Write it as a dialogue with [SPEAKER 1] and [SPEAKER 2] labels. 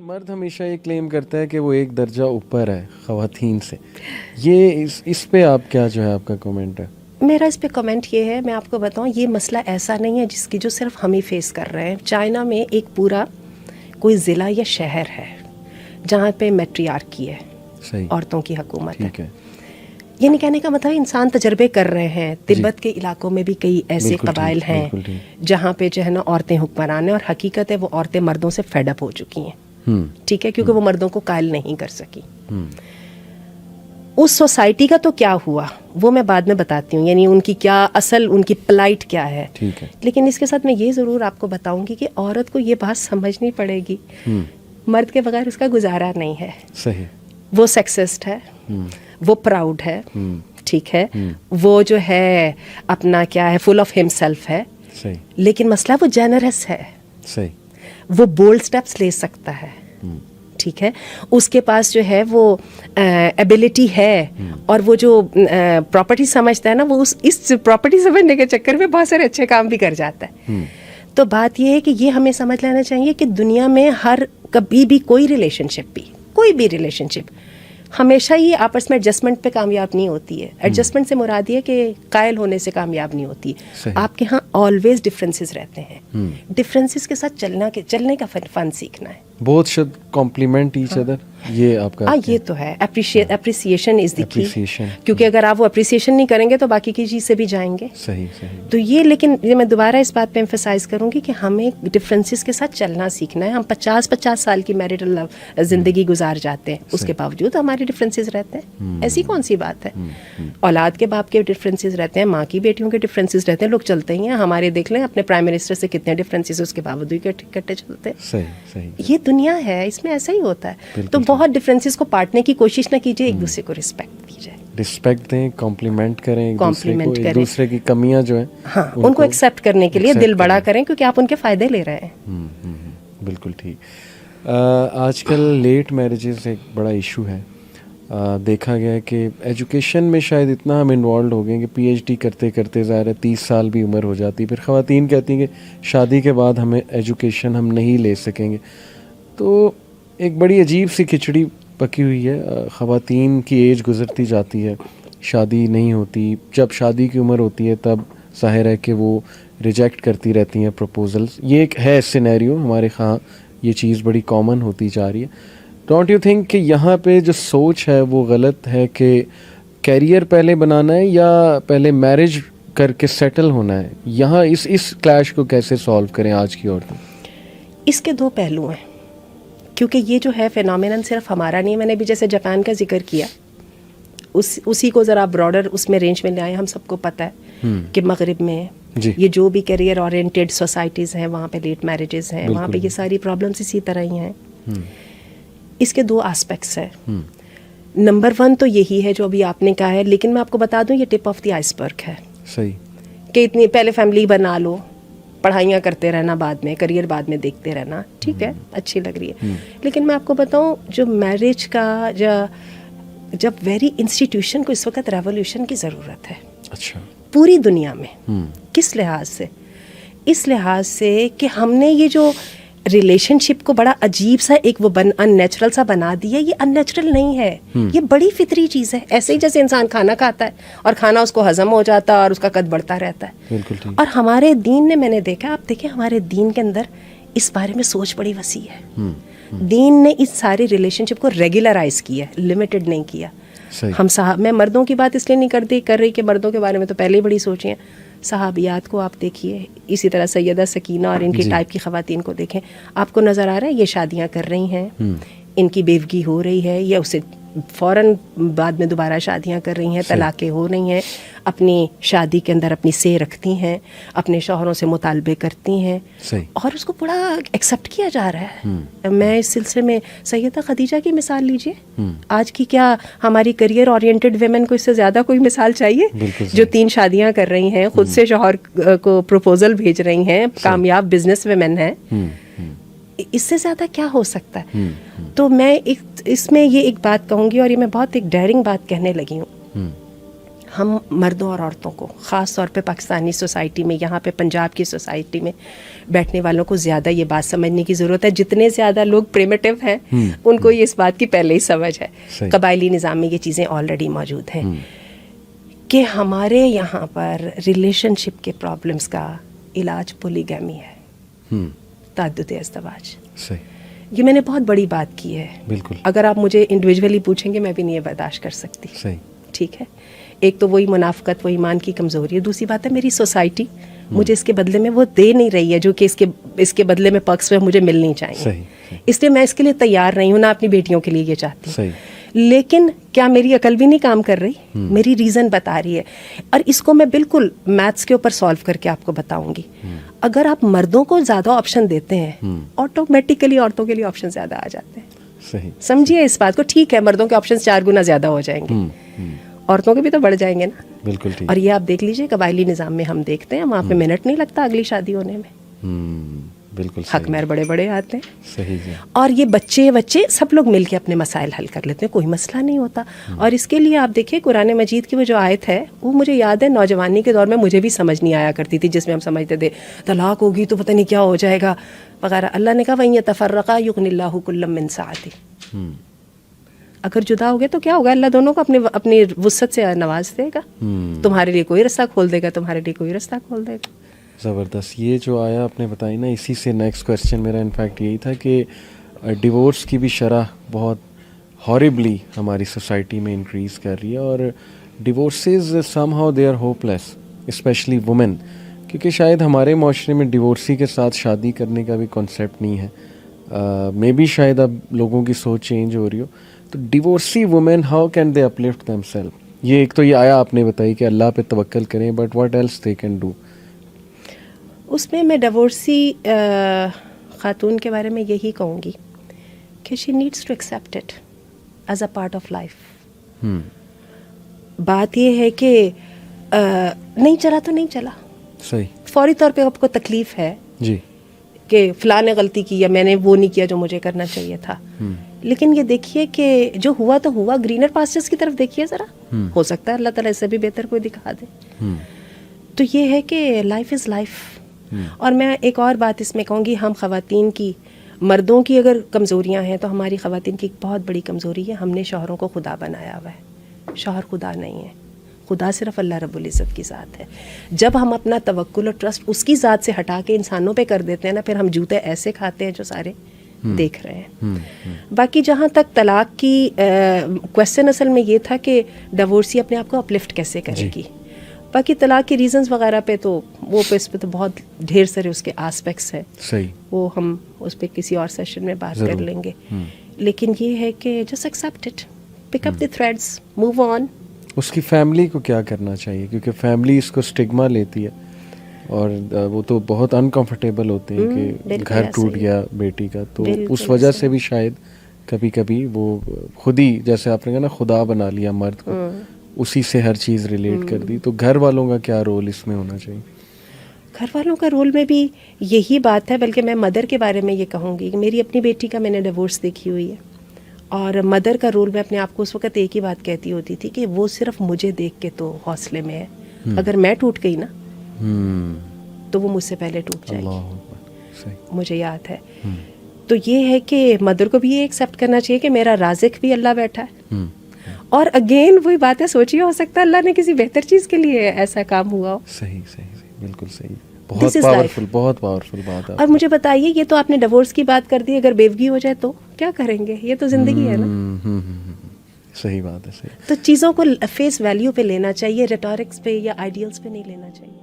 [SPEAKER 1] مرد ہمیشہ یہ کلیم کرتا ہے کہ وہ ایک درجہ اوپر ہے خواتین سے. یہ اس پہ آپ کیا جو ہے آپ کا کامنٹ ہے؟
[SPEAKER 2] میرا اس پہ کمنٹ یہ ہے، میں آپ کو بتاؤں یہ مسئلہ ایسا نہیں ہے جس کی جو صرف ہم ہی فیس کر رہے ہیں. چائنا میں ایک پورا کوئی ضلع یا شہر ہے جہاں پہ میٹریارکی ہے،
[SPEAKER 1] صحیح،
[SPEAKER 2] عورتوں کی حکومت
[SPEAKER 1] ٹھیک ہے.
[SPEAKER 2] یہ نہیں کہنے کا مطلب انسان تجربے کر رہے ہیں. تبت کے علاقوں میں بھی کئی ایسے قبائل ہیں جہاں پہ جو ہے نا عورتیں حکمران ہیں، اور حقیقت ہے وہ عورتیں مردوں سے فیڈ اپ ہو چکی ہیں، ٹھیک ہے، کیونکہ وہ مردوں کو قائل نہیں کر سکی. اس سوسائٹی کا تو کیا ہوا وہ میں بعد میں بتاتی ہوں، یعنی ان کی کیا اصل ان کی پلائٹ کیا ہے. لیکن اس کے ساتھ میں یہ ضرور آپ کو بتاؤں گی کہ عورت کو یہ بات سمجھنی پڑے گی مرد کے بغیر اس کا گزارا نہیں ہے.
[SPEAKER 1] صحیح.
[SPEAKER 2] وہ سیکسسٹ ہے، وہ پراؤڈ ہے، ٹھیک ہے، وہ جو ہے اپنا کیا ہے فل آف ہم سیلف ہے. لیکن مسئلہ وہ جینرس ہے، وہ بولڈ سٹیپس لے سکتا ہے، ٹھیک ہے، اس کے پاس جو ہے وہ ایبلٹی ہے، اور وہ جو پراپرٹی سمجھتا ہے نا وہ اس پراپرٹی سمجھنے کے چکر میں بہت سارے اچھے کام بھی کر جاتا ہے. تو بات یہ ہے کہ یہ ہمیں سمجھ لینا چاہیے کہ دنیا میں کبھی بھی کوئی ریلیشن شپ ہمیشہ یہ آپس میں ایڈجسٹمنٹ پہ کامیاب نہیں ہوتی ہے. ایڈجسٹمنٹ سے مراد یہ کہ قائل ہونے سے کامیاب نہیں ہوتی ہے. آپ کے ہاں آلویز ڈفرینسز رہتے ہیں، ڈفرینسز کے ساتھ چلنے کا فن سیکھنا ہے.
[SPEAKER 1] بہت شد کمپلیمنٹ ایچ ادر، یہ آپ کا
[SPEAKER 2] یہ تو ہے. اپریسیشن از دی کی، کیونکہ اگر آپ وہ اپریسیشن نہیں کریں گے تو باقی کی چیز سے بھی جائیں گے.
[SPEAKER 1] صحیح.
[SPEAKER 2] تو یہ، لیکن یہ میں دوبارہ اس بات پہ ایمفسائز کروں گی کہ ہمیں ڈفرینسز کے ساتھ چلنا سیکھنا ہے. ہم 50 سال کی میرٹل زندگی گزار جاتے ہیں، اس کے باوجود ہمارے ڈفرینسز رہتے ہیں. ایسی کون سی بات ہے؟ اولاد کے باپ کے ڈفرینسز رہتے ہیں، ماں کی بیٹیوں کے ڈفرینسز رہتے ہیں. لوگ چلتے ہی ہیں. ہمارے دیکھ لیں اپنے پرائم منسٹر سے کتنے ڈفرینسز، اس کے باوجود اکٹھے چلتے ہیں.
[SPEAKER 1] صحیح.
[SPEAKER 2] یہ دنیا ہے، اس میں ایسا ہی ہوتا ہے. تو بہت ڈفرینسز کو پاٹنے کی کوشش نہ کیجیے، ایک دوسرے کو رسپیکٹ دیجیے،
[SPEAKER 1] رسپیکٹ دیں، کمپلیمنٹ کریں ایک دوسرے کی کمیاں جو ہیں
[SPEAKER 2] ہاں ان کو ایکسیپٹ کرنے کے لیے دل بڑا کریں، کیونکہ آپ ان کے فائدے لے رہے ہیں.
[SPEAKER 1] بالکل ٹھیک. آج کل لیٹ میرجز ایک بڑا ایشو ہے. دیکھا گیا ہے کہ ایجوکیشن میں شاید اتنا ہم انوالوڈ ہو گئے ہیں کہ پی ایچ ڈی کرتے کرتے ظاہر ہے 30 سال بھی عمر ہو جاتی. پھر خواتین کہتی ہیں کہ شادی کے بعد ہمیں ایجوکیشن ہم نہیں لے سکیں گے. تو ایک بڑی عجیب سی کھچڑی پکی ہوئی ہے. خواتین کی ایج گزرتی جاتی ہے، شادی نہیں ہوتی. جب شادی کی عمر ہوتی ہے تب ظاہر ہے کہ وہ ریجیکٹ کرتی رہتی ہیں پروپوزلس. یہ ایک ہے سینیریو ہمارے ہاں، یہ چیز بڑی کامن ہوتی جا رہی ہے. ڈونٹ یو تھنک کہ یہاں پہ جو سوچ ہے وہ غلط ہے کہ کیریئر پہلے بنانا ہے یا پہلے میرج کر کے سیٹل ہونا ہے؟ یہاں اس کلیش کو کیسے سالو کریں آج کی عورتیں؟
[SPEAKER 2] اس کے دو پہلو ہیں، کیونکہ یہ جو ہے فینومینن صرف ہمارا نہیں ہے. میں نے بھی جیسے جاپان کا ذکر کیا، اسی کو ذرا براڈر اس میں رینج میں لے آئے. ہم سب کو پتہ ہے کہ مغرب میں یہ جو بھی کیریئر اورینٹیڈ سوسائٹیز ہیں وہاں پہ لیٹ میرجز ہیں، وہاں پہ یہ ساری پرابلمس اسی طرح ہی ہیں. اس کے دو آسپیکٹس ہیں. نمبر 1 تو یہی ہے جو ابھی آپ نے کہا ہے، لیکن میں آپ کو بتا دوں یہ ٹپ آف دی آئس برگ ہے.
[SPEAKER 1] صحیح.
[SPEAKER 2] کہ اتنی پہلے فیملی بنا لو، پڑھائیاں کرتے رہنا، بعد میں کریئر بعد میں دیکھتے رہنا، ٹھیک ہے، اچھی لگ رہی ہے. لیکن میں آپ کو بتاؤں جو میرج کا جب ویری انسٹیٹیوشن کو اس وقت ریولیوشن کی ضرورت ہے. اچھا. پوری دنیا میں. کس لحاظ سے؟ اس لحاظ سے کہ ہم نے یہ جو ریلیشن شپ کو بڑا عجیب سا ایک وہ ان نیچرل سا بنا دیا. یہ ان نیچرل نہیں ہے، یہ بڑی فطری چیز ہے. ایسے ہی جیسے انسان کھانا کھاتا ہے اور کھانا اس کو ہضم ہو جاتا ہے اور اس کا قد بڑھتا رہتا ہے. اور ہمارے دین نے، میں نے دیکھا، آپ دیکھیں ہمارے دین کے اندر اس بارے میں سوچ بڑی وسیع ہے. دین نے اس ساری ریلیشن شپ کو ریگولرائز کیا، لمیٹڈ نہیں کیا. ہم میں مردوں کی بات اس لیے نہیں کر رہی کہ مردوں کے بارے میں تو پہلے ہی بڑی سوچیں. صحابیات کو آپ دیکھیے، اسی طرح سیدہ سکینہ اور ان کی ٹائپ کی خواتین کو دیکھیں. آپ کو نظر آ رہا ہے یہ شادیاں کر رہی ہیں، ان کی بیوگی ہو رہی ہے، یا اسے فوراً بعد میں دوبارہ شادیاں کر رہی ہیں، طلاقیں ہو رہی ہیں، اپنی شادی کے اندر اپنی سے رکھتی ہیں، اپنے شوہروں سے مطالبے کرتی ہیں، اور اس کو بڑا ایکسیپٹ کیا جا رہا ہے. میں اس سلسلے میں سیدہ خدیجہ کی مثال لیجیے. آج کی کیا ہماری کریئر اورینٹڈ ویمن کو اس سے زیادہ کوئی مثال چاہیے؟ جو 3 شادیاں کر رہی ہیں، خود سے شوہر کو پروپوزل بھیج رہی ہیں، کامیاب بزنس ویمن ہیں. اس سے زیادہ کیا ہو سکتا ہے؟ تو میں اس میں یہ ایک بات کہوں گی، اور یہ میں بہت ایک ڈیرنگ بات کہنے لگی ہوں. ہم مردوں اور عورتوں کو خاص طور پہ پاکستانی سوسائٹی میں, یہاں پہ پنجاب کی سوسائٹی میں بیٹھنے والوں کو زیادہ یہ بات سمجھنے کی ضرورت ہے. جتنے زیادہ لوگ پریمیٹیو ہیں ان کو یہ اس بات کی پہلے ہی سمجھ ہے. قبائلی نظام میں یہ چیزیں آلریڈی موجود ہیں کہ ہمارے یہاں پر ریلیشن شپ کے پرابلمس کا علاج پولیگیمی ہے, تعدد ازدواج. یہ میں نے بہت بڑی بات کی ہے.
[SPEAKER 1] بالکل.
[SPEAKER 2] اگر آپ مجھے انڈیویجولی پوچھیں گے میں بھی نہیں یہ برداشت کر سکتی.
[SPEAKER 1] صحیح.
[SPEAKER 2] ٹھیک ہے, ایک تو وہی منافقت, وہ ایمان کی کمزوری ہے. دوسری بات ہے میری سوسائٹی مجھے اس کے بدلے میں وہ دے نہیں رہی ہے جو کہ اس کے بدلے میں پرکس میں مجھے ملنی چاہیے.
[SPEAKER 1] صحیح.
[SPEAKER 2] اس لیے میں اس کے لیے تیار نہیں ہوں, نہ اپنی بیٹیوں کے لیے یہ چاہتی ہوں.
[SPEAKER 1] صحیح.
[SPEAKER 2] لیکن کیا میری عقل بھی نہیں کام کر رہی؟ میری ریزن بتا رہی ہے, اور اس کو میں بالکل میتھس کے اوپر سالو کر کے آپ کو بتاؤں گی. اگر آپ مردوں کو زیادہ آپشن دیتے ہیں آٹومیٹیکلی عورتوں کے لیے آپشن زیادہ آ جاتے ہیں.
[SPEAKER 1] صحیح.
[SPEAKER 2] سمجھیے اس بات کو. ٹھیک ہے مردوں کے آپشن 4 گنا زیادہ ہو جائیں گے, عورتوں کے بھی تو بڑھ جائیں گے نا.
[SPEAKER 1] بالکل ٹھیک.
[SPEAKER 2] اور یہ آپ دیکھ لیجئے قبائلی نظام میں ہم دیکھتے ہیں وہاں پہ منٹ نہیں لگتا اگلی شادی ہونے میں.
[SPEAKER 1] بالکل
[SPEAKER 2] حق مہر بڑے بڑے آتے ہیں.
[SPEAKER 1] صحیح.
[SPEAKER 2] اور یہ بچے سب لوگ مل کے اپنے مسائل حل کر لیتے ہیں, کوئی مسئلہ نہیں ہوتا. اور اس کے لیے آپ دیکھیں قرآن مجید کی وہ جو آیت ہے وہ مجھے یاد ہے نوجوانی کے دور میں مجھے بھی سمجھ نہیں آیا کرتی تھی, جس میں ہم سمجھتے تھے طلاق ہوگی تو پتہ نہیں کیا ہو جائے گا وغیرہ. اللہ نے کہا وَإِن يَتَفَرَّقَا يُغْنِ اللَّهُ كُلًّا مِّن سَعَتِهِ. اگر جدا ہو گئے تو کیا ہوگا, اللہ دونوں کو اپنی وسعت سے نواز دے گا. تمہارے لیے کوئی رستہ کھول دے گا, تمہارے لیے کوئی رستہ کھول دے گا.
[SPEAKER 1] زبردست. یہ جو آیا آپ نے بتائی نا, اسی سے نیکسٹ کویسچن میرا انفیکٹ یہی تھا کہ ڈیورس کی بھی شرح بہت ہاربلی ہماری سوسائٹی میں انکریز کر رہی ہے, اور divorces some how they are hope لیس, اسپیشلی وومن, کیونکہ شاید ہمارے معاشرے میں ڈیورسی کے ساتھ شادی کرنے کا بھی کانسیپٹ نہیں ہے. مے بی شاید اب لوگوں کی سوچ چینج ہو رہی ہو. تو divorcee women how can they uplift them self? یہ ایک تو یہ آیا آپ نے بتائی کہ اللہ پہ توکل کریں, but what else they can do?
[SPEAKER 2] اس میں ڈیورسی خاتون کے بارے میں یہی کہوں گی کہ she needs to accept it as a part of life. بات یہ ہے کہ نہیں چلا تو نہیں چلا.
[SPEAKER 1] صحیح.
[SPEAKER 2] فوری طور پہ آپ کو تکلیف ہے
[SPEAKER 1] جی
[SPEAKER 2] کہ فلاں نے غلطی کی یا میں نے وہ نہیں کیا جو مجھے کرنا چاہیے تھا. لیکن یہ دیکھیے کہ جو ہوا تو ہوا, گرینر پاسچرز کی طرف دیکھیے ذرا, ہو سکتا ہے اللہ تعالیٰ اس سے بھی بہتر کوئی دکھا دے. تو یہ ہے کہ لائف از لائف. اور میں ایک اور بات اس میں کہوں گی, ہم خواتین کی, مردوں کی اگر کمزوریاں ہیں تو ہماری خواتین کی ایک بہت بڑی کمزوری ہے, ہم نے شوہروں کو خدا بنایا ہوا ہے. شوہر خدا نہیں ہے, خدا صرف اللہ رب العزت کی ذات ہے. جب ہم اپنا توکل اور ٹرسٹ اس کی ذات سے ہٹا کے انسانوں پہ کر دیتے ہیں نا, پھر ہم جوتے ایسے کھاتے ہیں جو سارے دیکھ رہے ہیں. باقی جہاں تک طلاق کی کویسچن اصل میں یہ تھا کہ ڈیورسی اپنے آپ کو اپلفٹ کیسے کرے گی. باقی طلاق کی ریزنز وغیرہ پہ تو وہ پہ اس پہ تو بہت ڈھیر سارے اس کے آسپیکٹس ہیں.
[SPEAKER 1] صحیح.
[SPEAKER 2] وہ ہم اس پہ کسی اور سیشن میں بات کر لیں گے. لیکن یہ ہے کہ just accept it, pick up the threads, move on.
[SPEAKER 1] اس کی فیملی کو کیا کرنا چاہیے؟ کیونکہ فیملی اس کو اسٹگما لیتی ہے اور وہ تو بہت انکمفرٹیبل ہوتے ہیں کہ گھر ٹوٹ گیا بیٹی کا, تو اس وجہ سے بھی شاید کبھی کبھی وہ خود ہی, جیسے آپ نے کہا نا, خدا بنا لیا مرد کو, اسی سے ہر چیز ریلیٹ کر دی. تو گھر والوں کا کیا رول اس میں ہونا چاہیے؟
[SPEAKER 2] گھر والوں کا رول میں بھی یہی بات ہے. بلکہ میں مدر کے بارے میں یہ کہوں گی کہ میری اپنی بیٹی کا میں نے ڈیورس دیکھی ہوئی ہے, اور مدر کا رول میں اپنے آپ کو اس وقت ایک ہی بات کہتی ہوتی تھی کہ وہ صرف مجھے دیکھ کے تو حوصلے میں ہے, اگر میں ٹوٹ گئی نا تو وہ مجھ سے پہلے ٹوٹ جائے گی. مجھے یاد ہے. تو یہ ہے کہ مدر کو بھی یہ ایکسیپٹ کرنا چاہیے کہ میرا رازق بھی اللہ بیٹھا ہے. اور اگین وہی بات ہے, سوچیے ہو سکتا ہے اللہ نے کسی بہتر چیز کے لیے ایسا کام ہوا ہو.
[SPEAKER 1] صحیح صحیح, بالکل صحیح. بہت پاورفل, بہت پاورفل بات ہے.
[SPEAKER 2] اور مجھے بتائیے, یہ تو آپ نے ڈیورس کی بات کر دی, اگر بیوگی ہو جائے تو کیا کریں گے؟ یہ تو زندگی ہے نا.
[SPEAKER 1] صحیح بات ہے. صحیح.
[SPEAKER 2] تو چیزوں کو فیس ویلیو پہ لینا چاہیے, ریٹورکس پہ یا آئیڈیلس پہ نہیں لینا چاہیے.